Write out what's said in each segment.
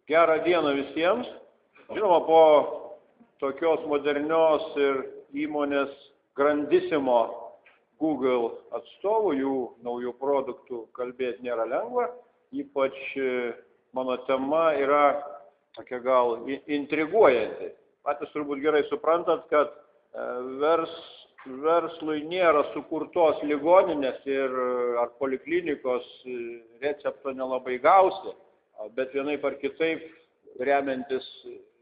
Gerą dieną visiems. Žinoma, po tokios modernios ir įmonės Grandissimo Google atstovų, jų naujų produktų kalbėti nėra lengva. Ypač mano tema yra tokia gal intriguojanti. Patys turbūt gerai suprantat, kad verslui nėra sukurtos ligoninės ar poliklinikos recepto nelabai gausi, bet vienaip ar kitaip remiantis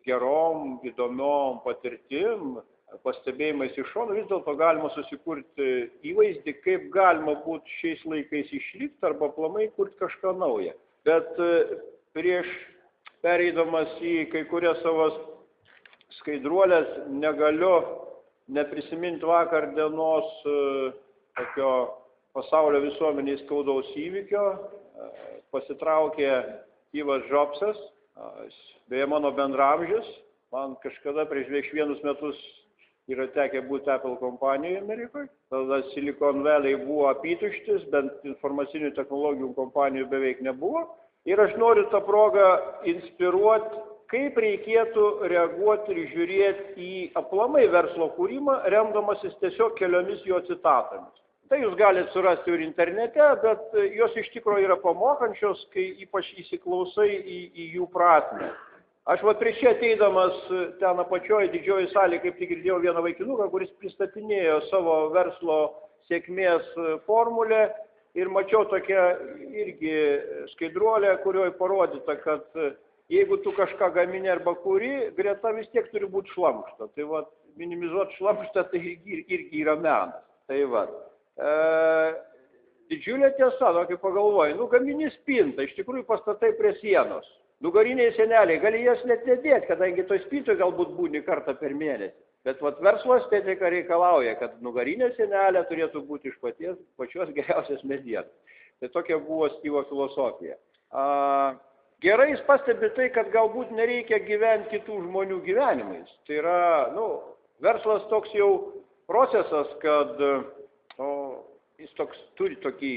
gerom, įdomiom patirtim, pastebėjimais iš šono, vis dėlto galima susikurti įvaizdį, kaip galima būti šiais laikais išlikti arba aplamai kurti kažką naują. Bet prieš pereidamas į kai kurias savo skaidruolės negaliu neprisiminti vakar dienos tokio pasaulio visuomeniai skaudaus įvykio. Pasitraukė Steve'as Jobsas, beje mano bendramžis, man kažkada prieš 21 metus yra tekę būti Apple kompanijoje Amerikoje. Tada Silicon Valley buvo apytuštis, bent informacinių technologijų kompanijų beveik nebuvo. Ir aš noriu tą progą inspiruoti, kaip reikėtų reaguoti ir žiūrėti į aplamai verslo kūrimą, remdamasis tiesiog keliomis jo citatomis. Tai jūs galite surasti ir internete, bet jos iš tikrųjų yra pamokančios, kai ypač įsiklausai į jų prasmę. Aš prieš čia ateidamas ten apačioje didžioji salė, kaip tik girdėjau vieną vaikinuką, kuris pristatinėjo savo verslo sėkmės formulę ir mačiau tokią irgi skaidruolę, kurioje parodyta, kad jeigu tu kažką gamini arba kuri, greta vis tiek turi būti šlamšto. Tai minimizuoti šlamštą tai irgi yra menas. Tai didžiulė tiesa, kai pagalvoji, gamini spintą, iš tikrųjų pastatai prie sienos. Nugariniai seneliai, gali jas net nedėti, kadangi to spintoje galbūt būni kartą per mėnesį. Bet verslo estetika reikalauja, kad nugarinė senelė turėtų būti iš pačios geriausios medienos. Tai tokia buvo Steve'o filosofija. Gerai jis pastebi tai, kad galbūt nereikia gyventi kitų žmonių gyvenimais. Tai yra, verslas toks jau procesas, kad jis turi tokį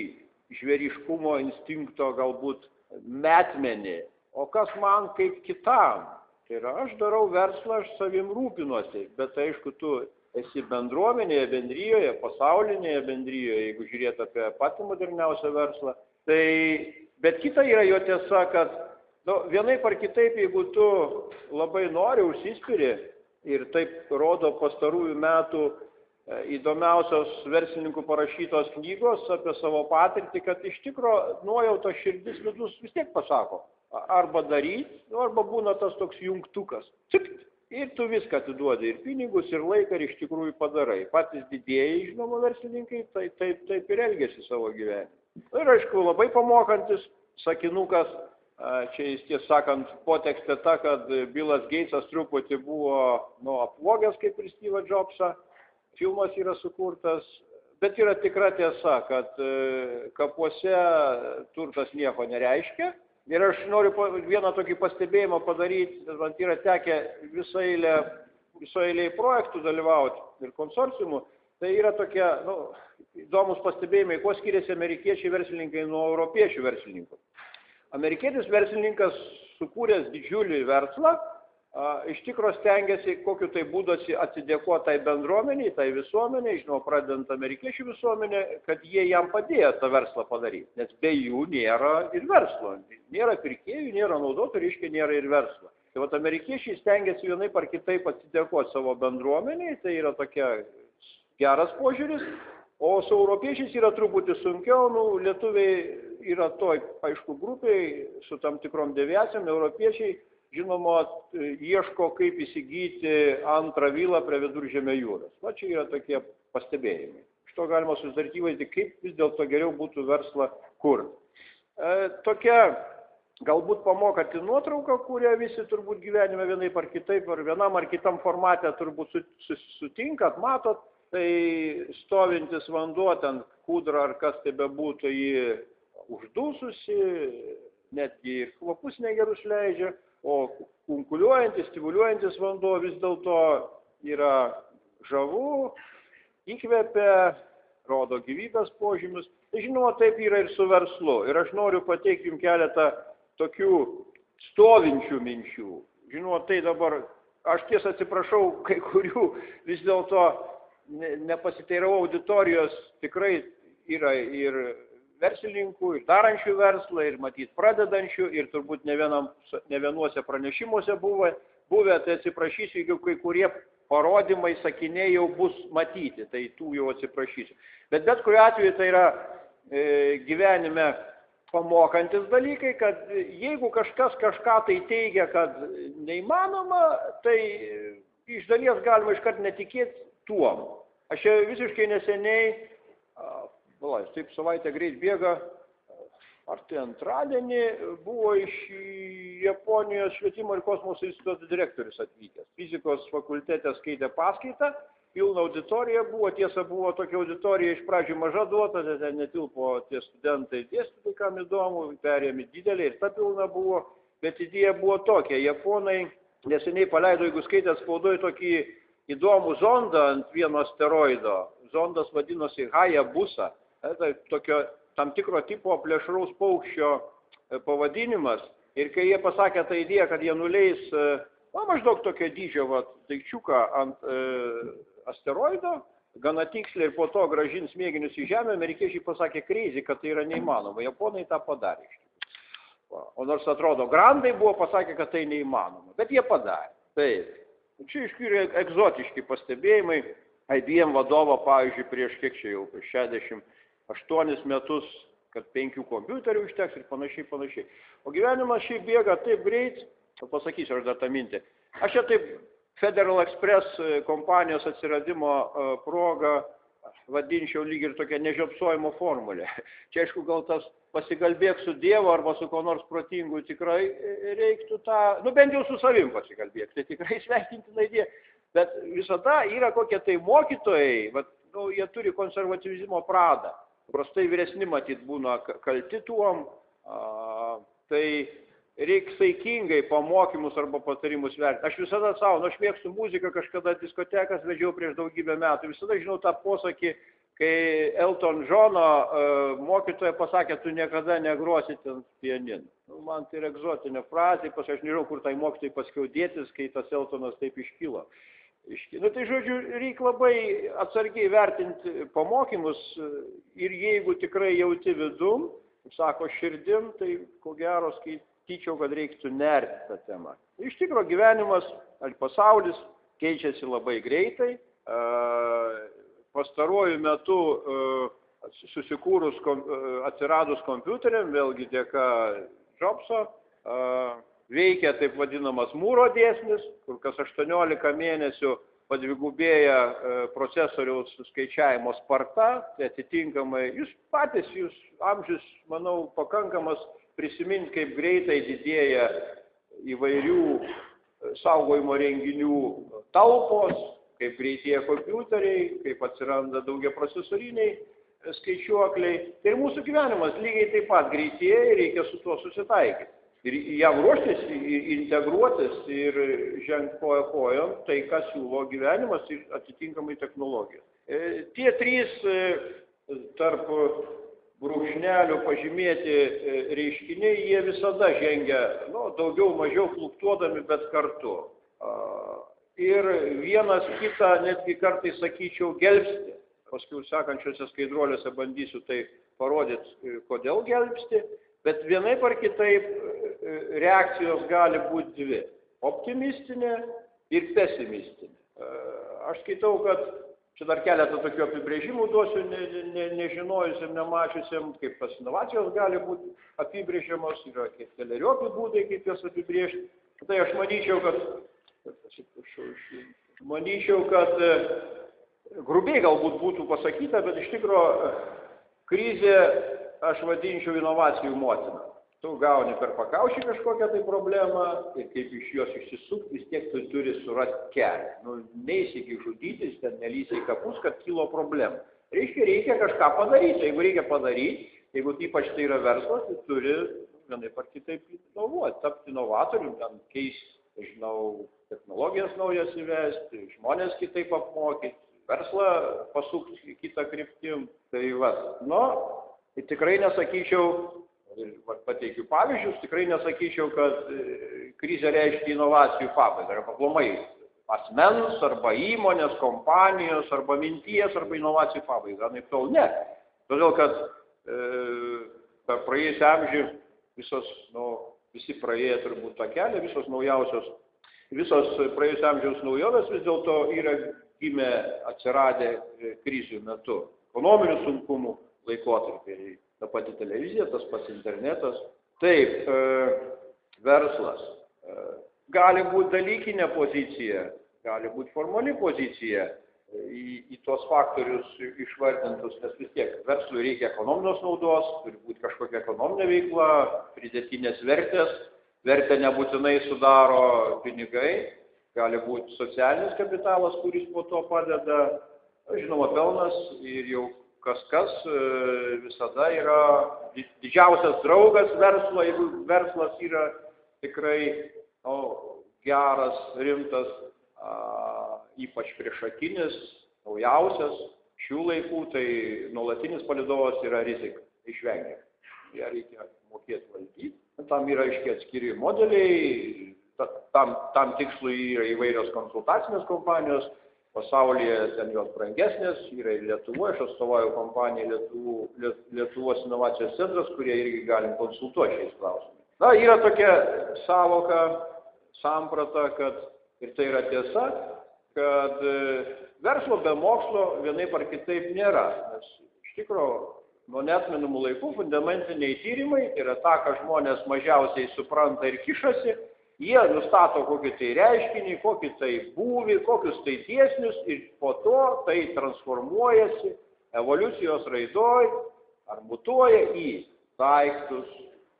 žvėriškumo instinkto galbūt metmenį. O kas man kaip kitam? Tai yra, aš darau verslą, aš savim rūpinuosi, bet aišku, tu esi bendruomenėje, bendrijoje, pasaulinėje bendrijoje, jeigu žiūrėt apie patį moderniausią verslą. Bet kita yra jo tiesa, kad vienaip ar kitaip, jeigu tu labai nori, užsispiri, ir taip rodo pastarųjų metų įdomiausios verslininkų parašytos knygos apie savo patirtį, kad iš tikro nuojautos širdis vidus vis tiek pasako. Arba daryti, arba būna tas toks jungtukas. Ir tu viską atiduodi, ir pinigus, ir laiką, ir iš tikrųjų padarai. Patys didieji, žinoma, verslininkai taip ir elgėsi savo gyvenime. Ir aišku, labai pamokantis sakinukas, čia jis tiesą sakant, potekstė ta, kad Billas Gatesas truputį buvo apvogęs kaip ir Steve'ą Jobsą. Filmas yra sukurtas, bet yra tikra tiesa, kad kapuose turtas nieko nereiškia. Ir aš noriu vieną tokį pastebėjimą padaryti, man yra tekę visą eilę projektų dalyvauti ir konsorciumų. Tai yra tokie įdomus pastebėjimai, kuo skiriasi amerikiečiai verslininkai nuo europiečių verslininkų. Amerikietis verslininkas sukūręs didžiulį verslą, iš tikro stengiasi kokiu tai būdu atsidėkoti tai bendruomeniai, tai visuomeniai, žinoma, pradedant amerikiečių visuomenę, kad jie jam padėjo tą verslą padaryti, nes be jų nėra ir verslo, nėra pirkėjų, nėra naudotojų, reiškia nėra ir verslo. Tai amerikiečiai stengiasi vienaip ar kitaip atsidėkoti savo bendruomeniai, tai yra tokia geras požiūris, o su europiečiais yra truputį sunkiau, lietuviai yra toj, aišku, grupiai su tam tikrom deviacijom, europiečiai žinoma, ieško, kaip įsigyti antrą vilą prie Viduržemio jūros. Čia yra tokie pastebėjimai. Iš to galima susidaryti įvaizdį, kaip vis dėlto geriau būtų verslą kurti. Tokia galbūt pamokanti nuotrauka, kurią visi turbūt gyvenime vienaip ar kitaip, ar vienam ar kitam formate turbūt sutinkat, matot, tai stovintis vanduo, ten kūdra ar kas tai bebūtų, jį uždususi, netgi ir kvapus negerus leidžia. O kunkuliuojantis, stimuliuojantis vanduo vis dėlto yra žavu, įkvepia, rodo gyvybės požymius. Tai žinoma, taip yra ir su verslu. Ir aš noriu pateikti jums keletą tokių stovinčių minčių. Žinot, tai dabar, aš tiesą atsiprašau, kai kurių vis dėlto nepasiteiravau auditorijos, tikrai yra ir verslininkų, ir darančių verslą, ir matyt pradedančių, ir turbūt ne vienuose pranešimuose buvę, tai atsiprašysiu, jeigu kai kurie parodymai, sakiniai jau bus matyti, tai tų jau atsiprašysiu. Bet kuriuo atveju tai yra gyvenime pamokantis dalykai, kad jeigu kažkas kažką tai teigia, kad neįmanoma, tai iš dalies galima iškart netikėti tuom. Aš visiškai neseniai, taip savaitę greit bėga, ar tai antradienį buvo iš Japonijos švietimo ir kosmoso instituto direktorius atvykęs. Fizikos fakultete skaitė paskaitą, pilna auditorija buvo, tiesa buvo tokia auditorija iš pradžių maža duota, ten netilpo tie studentai dėstytojai, kam įdomu, perėmė didelė ir ta pilna buvo, bet idėja buvo tokia, japonai neseniai paleido, jeigu skaitėt spaudoj, tokį įdomų zondą ant vieno asteroido, zondas vadinosi Hayabusa, tai tokio tam tikro tipo plėšraus paukščio pavadinimas. Ir kai jie pasakė tą idėją, kad jie nuleis maždaug tokio dydžio daikčiuką ant asteroido, gana tiksliai ir po to grąžins mėginius į Žemę, amerikiečiai pasakė crazy, kad tai yra neįmanoma. Japonai tą padarė. O nors atrodo, grandai buvo pasakę, kad tai neįmanoma. Bet jie padarė. Taip. Čia iškyria egzotiški pastebėjimai. IBM vadovo, pavyzdžiui, prieš 68 metus, kad 5 kompiuterių užteks ir panašiai. O gyvenimas šiaip bėga taip greit, pasakysiu aš dar tą mintį. Aš čia taip Federal Express kompanijos atsiradimo progą vadinčiau lyg ir tokią nežiopsojimo formulę. Čia aišku, gal tas pasikalbėk su Dievu arba su ko nors protingu tikrai reiktų tą, bent jau su savim pasikalbėk, tai tikrai sveikintina idėja. Bet visada yra kokie tai mokytojai, jie turi konservatyvizmo pradą. Prastai vyresni matyt būna kalti tuom, tai reikia saikingai pamokymus arba patarimus vertinti. Aš visada savo, aš mėgstu muziką, kažkada diskotekas vedžiau prieš daugybę metų, visada žinau tą posakį, kai Elton Johno mokytoja pasakė, tu niekada negrosi ten pianinu. Man tai yra egzotinė frazė, aš nežinau, kur tai mokytojai paskiau dėtis, kai tas Eltonas taip iškilo. Tai žodžiu, reikia labai atsargiai vertinti pamokymus ir jeigu tikrai jauti vidum, sako širdim, tai ko gero skaityčiau, kad reiktų nerti tą temą. Iš tikro gyvenimas, pasaulis keičiasi labai greitai. Pastaruoju metu susikūrus, atsiradus kompiuteriam, vėlgi dėka Jobso, veikia taip vadinamas Mūro dėsnis, kur kas 18 mėnesių padvigubėja procesoriaus skaičiavimo sparta, tai atitinkamai jūs amžius, manau, pakankamas prisiminti, kaip greitai didėja įvairių saugojimo renginių talpos, kaip greitėja kompiuteriai, kaip atsiranda daugiaprocesoriniai skaičiuokliai. Tai mūsų gyvenimas lygiai taip pat greitėja ir reikia su tuo susitaikyti. Ir jam ruoštis, integruotis ir žengti koja kojon, tai ką siūlo gyvenimas ir atitinkamai technologijos. Tie trys tarp brūkšnelių pažymėti reiškiniai, jie visada žengia, daugiau mažiau fluktuodami, bet kartu. Ir vienas kitą netgi kartais, sakyčiau, gelbsti. Paskui sekančiuose skaidruoliuose bandysiu tai parodyti, kodėl gelbsti. Bet vienaip ar kitaip reakcijos gali būti dvi – optimistinė ir pesimistinė. Aš skaitau, kad čia dar keletą tokių apibrėžimų duosiu, nežinojusiam, nemačiusiam, kaip tas inovacijos gali būti apibrėžiamos, yra keleriopi būdai, kaip jas apibrėžti. Tai aš manyčiau, kad grubiai galbūt būtų pasakyta, bet iš tikro krizė aš vadinčiau inovacijų motiną. Tu gauni per pakaušį kažkokią tai problemą ir kaip iš jos išsisukti, vis tiek tu turi surasti kelią. Neįsikiai žudytis, ten nelysiai kapus, kad kilo problemų. Reikia kažką padaryti. Jeigu reikia padaryti, jeigu ypač tai yra verslas, tai turi vienaip ar kitaip inovuoti, tapti inovatorium, ten keisti, technologijas naujas įvesti, žmonės kitaip apmokyti, verslą pasukti kitą kryptim. Tai tikrai nesakyčiau, Ir pateikiu pavyzdžius, tikrai nesakyčiau, kad krizė reiškia inovacijų pabaigą, arba aplamai asmens, arba įmonės, kompanijos, arba minties, arba inovacijų pabaigą. Anaip tol ne. Todėl, kad per praėjusią amžių visi praėję turbūt tą kelią, visos praėjusio amžiaus naujovės vis dėlto yra gimę atsiradę krizių metu, ekonominių sunkumų laikotarpį. Ta pati televizija, tas pats internetas. Taip, verslas. Gali būti dalykinė pozicija, gali būti formali pozicija į tuos faktorius išvardintus, nes vis tiek verslui reikia ekonominės naudos, turi būti kažkokia ekonominė veikla, pridėtinės vertės, vertę nebūtinai sudaro pinigai, gali būti socialinis kapitalas, kuris po to padeda, žinoma, pelnas ir jau kas visada yra didžiausias draugas verslo, jeigu verslas yra tikrai geras, rimtas, ypač priešakinis, naujausias šių laikų, tai nuolatinis palydovas yra rizika, išvengiama. Ją reikia mokėti valdyti. Tam yra aiškiai atskiri modeliai, tam tikslui yra įvairios konsultacinės kompanijos, pasaulyje ten jos brangesnės, yra ir Lietuvoje, aš atstovauju kompaniją Lietuvos inovacijos centras, kurie irgi galim konsultuoti šiais klausimais. Na, yra tokia savoka, samprata, kad, ir tai yra tiesa, kad verslo be mokslo vienaip ar kitaip nėra. Nes iš tikrųjų, nuo neatmenamų laikų fundamentiniai tyrimai yra ta, ką žmonės mažiausiai supranta ir kišasi. Jie nustato kokį tai reiškinį, kokį tai būvį, kokius tai dėsnius ir po to tai transformuojasi evoliucijos raidoj ar mutuoja į daiktus,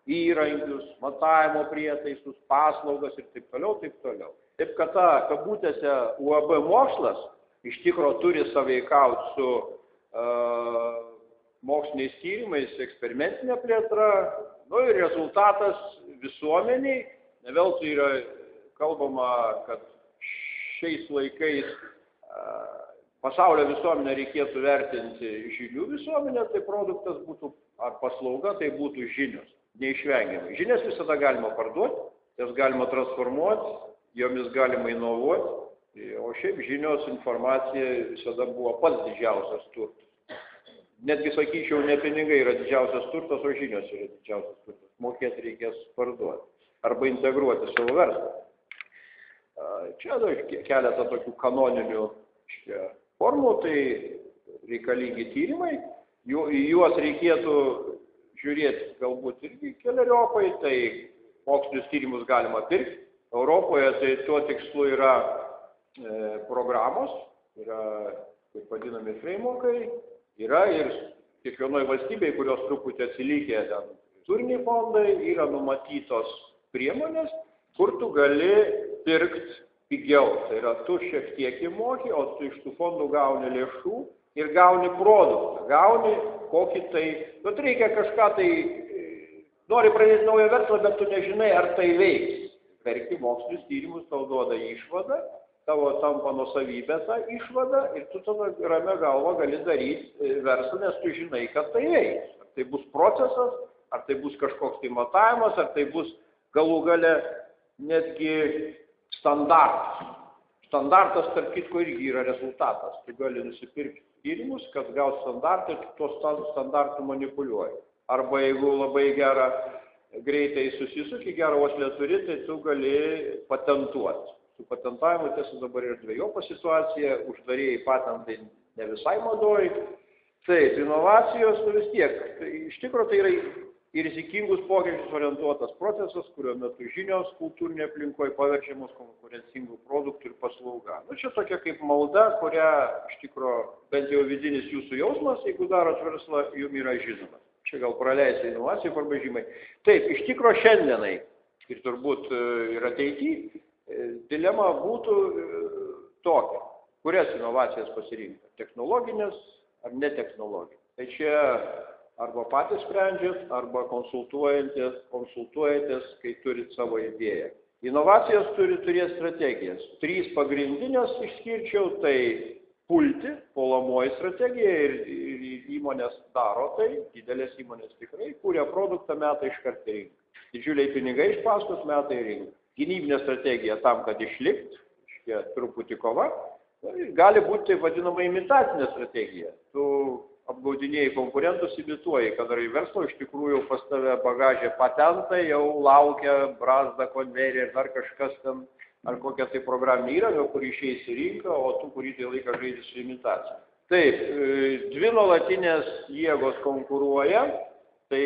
įrankius, matavimo prietaisus, paslaugas ir taip toliau, taip toliau. Taip kad ta kabutėse UAB mokslas iš tikro turi sąveikauti su moksliniais tyrimais, eksperimentinė plėtra, ir rezultatas visuomeniai. Ne veltui yra kalbama, kad šiais laikais pasaulio visuomenę reikėtų vertinti žinių visuomenę, tai produktas būtų, ar paslauga, tai būtų žinios, neišvengiamai. Žinias visada galima parduoti, jas galima transformuoti, jomis galima inovuoti, o šiaip žinios, informacija visada buvo pats didžiausias turtas. Netgi sakyčiau, ne pinigai yra didžiausias turtas, o žinios yra didžiausias turtas. Mokėti reikės parduoti arba integruoti savo verslą. Čia keletą tokių kanoninių formų, tai reikalingi tyrimai, į juos reikėtų žiūrėti galbūt irgi keleriopai, tai mokslinius tyrimus galima pirkti. Europoje tai tuo tikslu yra programos, yra taip vadinami frameworkai, yra ir kiekvienoje valstybėje, kurios truputį atsilikė ten turiniai fondai, yra numatytos priemonės, kur tu gali pirkti pigiau. Tai yra, tu šiek tiek įmoki, o tu iš tų fondų gauni lėšų ir gauni produktą. Gauni kokį tai, bet reikia kažką tai, nori pradėti naują verslą, bet tu nežinai, ar tai veiks. Perki mokslinius tyrimus, tau duoda išvadą, tavo tampa nuosavybė ta išvada ir tu tada ramia galva gali daryti verslą, nes tu žinai, kad tai veiks. Ar tai bus procesas, ar tai bus kažkoks tai matavimas, ar tai bus galų gale netgi standartas. Standartas, tarp kitko, irgi yra rezultatas. Tu gali nusipirkti tyrimus, kad gaus standartą ir tuos standartų manipuliuoji. Arba jeigu labai gerą, greitai susisuki, gerą uoslę turi, tai tu gali patentuoti. Su patentavimu tiesa dabar yra dvejopa situacija, uždarėjai patentai ne visai madoj. Taip, inovacijos vis tiek. Iš tikrųjų tai yra į rizikingus pokyčius orientuotas procesas, kurio metu žinios kultūrinė aplinkoje paverčiamos konkurencingų produktų ir paslauga. Čia tokia kaip malda, kurią iš tikrųjų bent jau vidinis jūsų jausmas, jeigu darot verslą, jums yra žinomas. Čia gal praleisi inovacijų parbažymai. Taip, iš tikrųjų šiandienai ir turbūt ir ateityje dilema būtų tokia, kurias inovacijas pasirinkti, technologinės ar netechnologinės. Tai čia arba patys sprendžiat, arba konsultuojatės, kai turit savo idėją. Inovacijos turi turėti strategijas. 3 pagrindinės išskirčiau, tai pulti, puolamoji strategija ir įmonės daro tai, didelės įmonės tikrai, kuria produktą metą iškart į rinką. Didžiuliai pinigai iš paskos metą į rinką. Gynybinė strategija tam, kad išlikt, truputį kova, gali būti taip vadinama imitacinė strategija. Tu apgaudinėjai konkurentus, imituoji, kad ar į verslo iš tikrųjų pas tave bagažė patentai, jau laukia brazda, konvejerį ir dar kažkas ten, ar kokia tai programinė įranga, kur išeis į rinką, o tu kurį tai laiką žaidži su imitacija. Taip, dvi nuolatinės jėgos konkuruoja, tai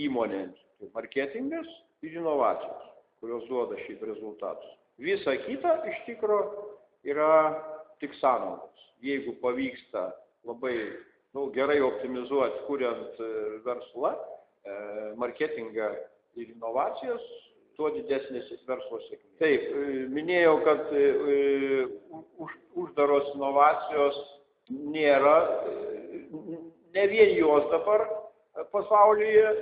įmonėms, marketingas ir inovacijos, kurios duoda šį rezultatus. Visa kita iš tikro yra tik sąnaudos. Jeigu pavyksta labai gerai optimizuoti, kuriant verslą, marketingą ir inovacijas, tuo didesnės verslo sėkmė. Taip, minėjau, kad uždaros inovacijos nėra, ne vien jos dabar pasaulyje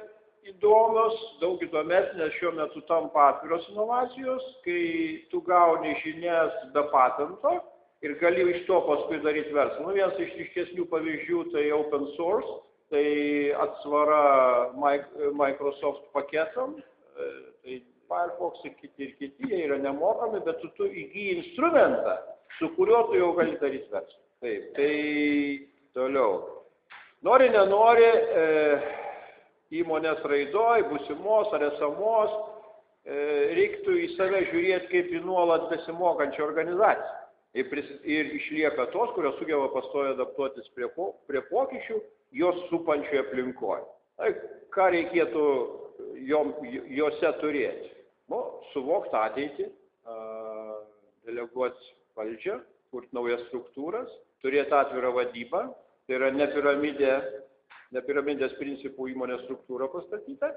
įdomios, daug įdomesnės šiuo metu tampa atviros inovacijos, kai tu gauni žinias be patento ir gali iš to paskui daryti verslą. Vienas iš ryškesnių pavyzdžių tai open source, tai atsvara Microsoft paketam, tai Firefox ir kiti, jie yra nemokami, bet tu įgyji instrumentą, su kuriuo tu jau gali daryti verslą. Taip, tai toliau. Nori, nenori, įmonės raidoj, būsimos ar esamos, reiktų į save žiūrėti kaip į nuolat besimokančią organizaciją. Ir išlieka tos, kurios sugeba pastoviai adaptuotis prie pokyčių jos supančioje aplinkoje. Tai ką reikėtų jose turėti? Suvokti ateitį, deleguoti valdžią, kurti naujas struktūras, turėti atvirą vadybą, tai yra ne piramidės principų įmonės struktūrą pastatyta.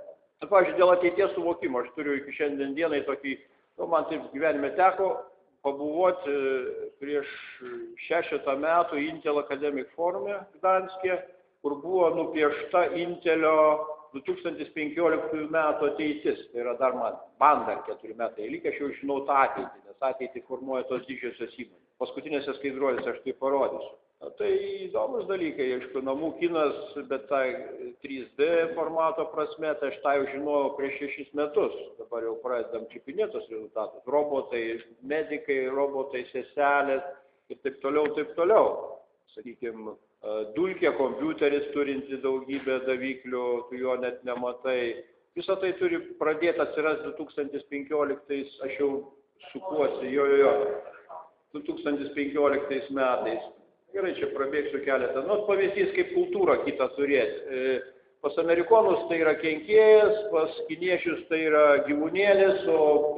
Pavyzdžiui, dėl ateities suvokimo, aš turiu iki šiandien dienai tokį, man taip gyvenime teko pabuvoti prieš 6 metų Intel Academic Forume Gdanske, kur buvo nupiešta Intelio 2015 metų ateitis. Tai yra dar man dar 4 metai likę, aš jau žinau tą ateitį, nes ateitį formuoja tos didžiosios įmonės. Paskutinėse skaidruolėse aš tai parodysiu. Tai įdomus dalykai, aišku, namų kinas, bet tai 3D formato prasme, tai aš tą jau žinojau prieš 6 metus. Dabar jau pradedam čiupinėti tos rezultatus. Robotai, medikai, robotai, seselės ir taip toliau. Sakykime, dulkė kompiuteris turinti daugybę daviklių, tu jo net nematai. Visą tai turi pradėti atsirasti 2015, aš jau sukuosi, 2015 metais. Gerai, čia prabėgsiu keletą. Pavyzdys, kaip kultūrą kitą turėti. Pas amerikonus tai yra kenkėjas, pas kiniečius tai yra gyvūnėlis, o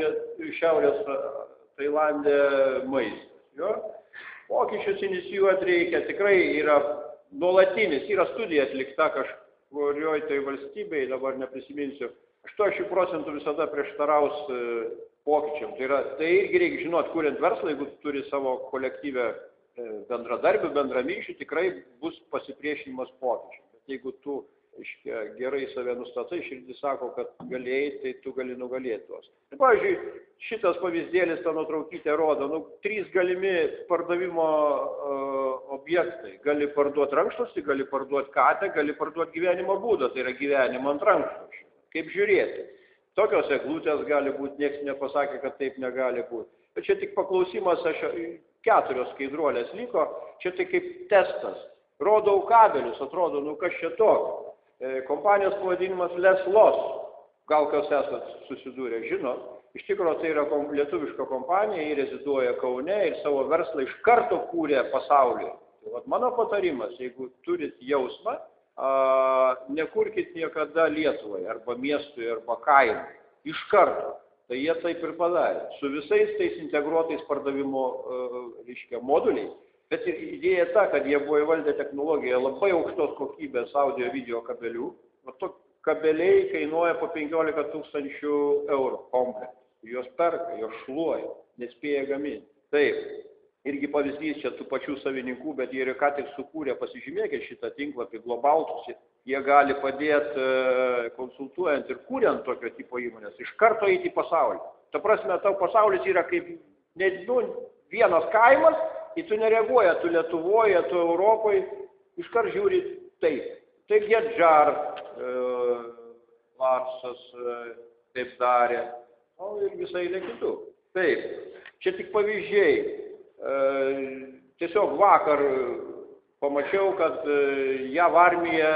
šiaurės Tailande maistas. Pokyčius inicijuoti reikia, tikrai yra nuolatinis, yra studija atlikta kažkurioj tai valstybėje, dabar neprisiminsiu. 80% visada prieštaraus pokyčiam. Tai irgi reikia žinoti, kuriant verslą, jeigu turi savo kolektyvę bendradarbių, bendraminčių, tikrai bus pasipriešinimas pokyčių. Bet jeigu tu gerai save nustatai, širdis sako, kad galėjai, tai tu gali nugalėti tuos. Tai, pavyzdžiui, šitas pavyzdėlis, ta nuotraukytė rodo, 3 galimi pardavimo objektai. Gali parduoti rankšluostį, gali parduoti katę, gali parduoti gyvenimo būdą, tai yra gyvenimą ant rankšluosčio. Kaip žiūrėti? Tokios eglutės gali būti, niekas nepasakė, kad taip negali būti. Bet čia tik paklausimas, 4 skaidruolės liko, čia tai kaip testas. Rodau kabelius, atrodo, kas čia tokio. Kompanijos pavadinimas Leslos, gal kas esat susidūrę, žinot. Iš tikrųjų, tai yra lietuviška kompanija, jie reziduoja Kaune ir savo verslą iš karto kūrė pasaulyje. Tai mano patarimas, jeigu turit jausmą, nekurkit niekada Lietuvai, arba miestui, arba kaimui. Iš karto. Tai jie taip ir padarė. Su visais tais integruotais pardavimo moduliais. Bet ir idėja ta, kad jie buvo įvaldę technologiją labai aukštos kokybės audio video kabelių. Kabeliai kainuoja po 15 000 eurų komplektą. Jos perka, jos šluoja, nespėja gaminti. Taip, irgi pavyzdys čia tų pačių savininkų, bet jie ir ką tik sukūrė, pasižymėkit šitą tinklapį Globaltus. Jie gali padėti konsultuojant ir kuriant tokio tipo įmonės, iš karto eiti į pasaulį. Ta prasme, tau pasaulis yra kaip vienas kaimas ir tu nereaguoja, tu Lietuvoje, tu Europoje, iškart žiūri taip. Tai Gedžar, Larsas taip darė, o ir visai ne kitų. Taip, čia tik pavyzdžiai. Tiesiog vakar pamačiau, kad JAV armija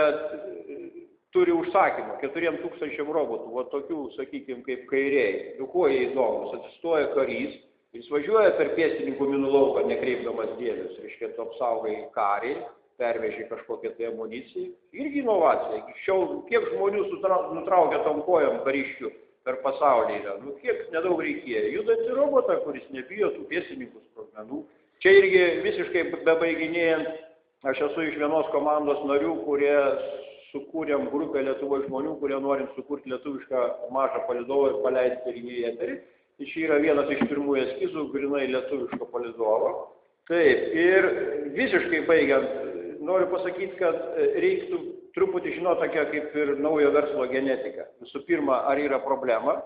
turi užsakymą 4000 robotų, va tokių, sakykime, kaip kairiai. Nu, kuo jie įdomus, atsistoja karys, jis važiuoja per pėstininkų minų lauką, nekreipdamas dėmesio, reiškia, tu apsaugai karį, perveži kažkokią tai amuniciją. Irgi inovacija. Šiau, kiek žmonių nutraukia tom kojom kariškių per pasaulį yra. Nu, kiek nedaug reikėjo. Judantį robotą, kuris nebijo tų pėstininkų sprogmenų. Čia irgi visiškai bebaiginėjant, aš esu iš vienos komandos narių, kurie sukūrėm grupę Lietuvoje žmonių, kurie norim sukurti lietuvišką mažą palydovą ir paleisti ir į eterį. Tai čia yra vienas iš pirmųjų eskizų, grinai lietuviško palydovo. Taip, ir visiškai baigiant, noriu pasakyti, kad reiktų truputį žinoti tokia kaip ir naujo verslo genetika. Visų pirma, ar yra problema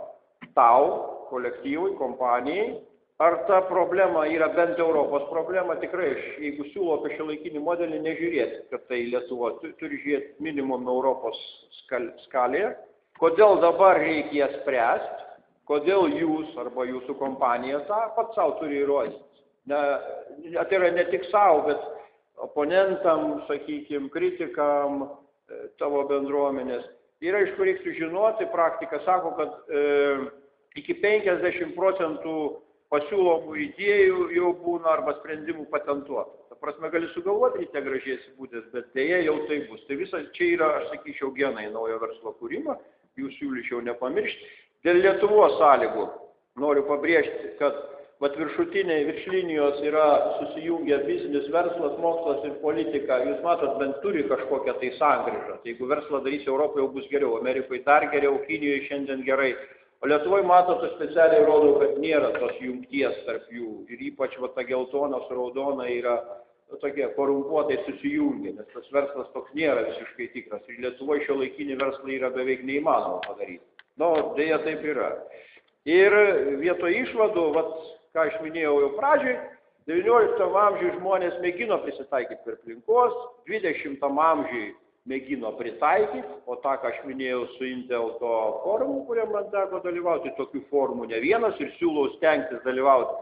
tau, kolektyvui, kompanijai, ar ta problema yra bent Europos problema. Tikrai, jeigu siūlo apie šiuolaikinį modelį, nežiūrėti, kad tai Lietuva, turi žiūrėti minimum Europos skalėje. Kodėl dabar reikia ją spręsti, kodėl jūs arba jūsų kompanija tą pats savo turi įrodyti. Tai yra ne tik savo, bet oponentam, sakykime, kritikam, tavo bendruomenės. Ir aišku, reiktų žinoti, praktika sako, kad iki 50% pasiūlomų idėjų jau būna arba sprendimų patentuota. Ta prasme, gali sugalvoti ryte gražiais būdais, bet dėja jau tai bus. Tai visas čia yra, aš sakyčiau, genai naujo verslo kūrimą, jų siūlyčiau nepamiršti. Dėl Lietuvos sąlygų noriu pabrėžti, kad viršutiniai viršlinijos yra susijungę biznis, verslas, mokslas ir politika. Jūs matot, bent turi kažkokią tai sankryžą. Tai jeigu verslą darys Europoje, jau bus geriau, Amerikoje dar geriau, Kinijoje šiandien gerai. O Lietuvoje matot, specialiai rodo, kad nėra tos jungties tarp jų. Ir ypač ta geltona su raudona yra tokie korumpuotai susijungia, nes tas verslas toks nėra visiškai tikras. Ir Lietuvoje šiuolaikinį verslą yra beveik neįmanoma padaryti. Dėja taip yra. Ir vietoj išvadų, ką aš minėjau jau pradžiai, 19 amžiui žmonės mėgino prisitaikyti prie aplinkos, 20 amžiui mėgino pritaikyti, o tą, ką aš minėjau su Intel to forumu, kuriam man teko dalyvauti, tokių forumų ne vienas ir siūlau stengtis dalyvauti,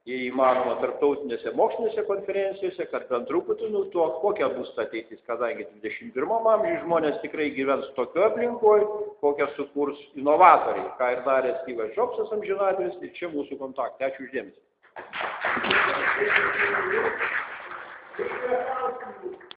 jei įmanoma, tarptautinėse mokslinėse konferencijose, kad bent truputį nutuok, kokia bus ateitis, kadangi 21 amžiui žmonės tikrai gyvens tokio aplinkoje, kokią sukurs inovatoriai, ką ir darė Steve'as Jobsas amžinatilsį, ir čia mūsų kontaktai. Ačiū uždėmesį.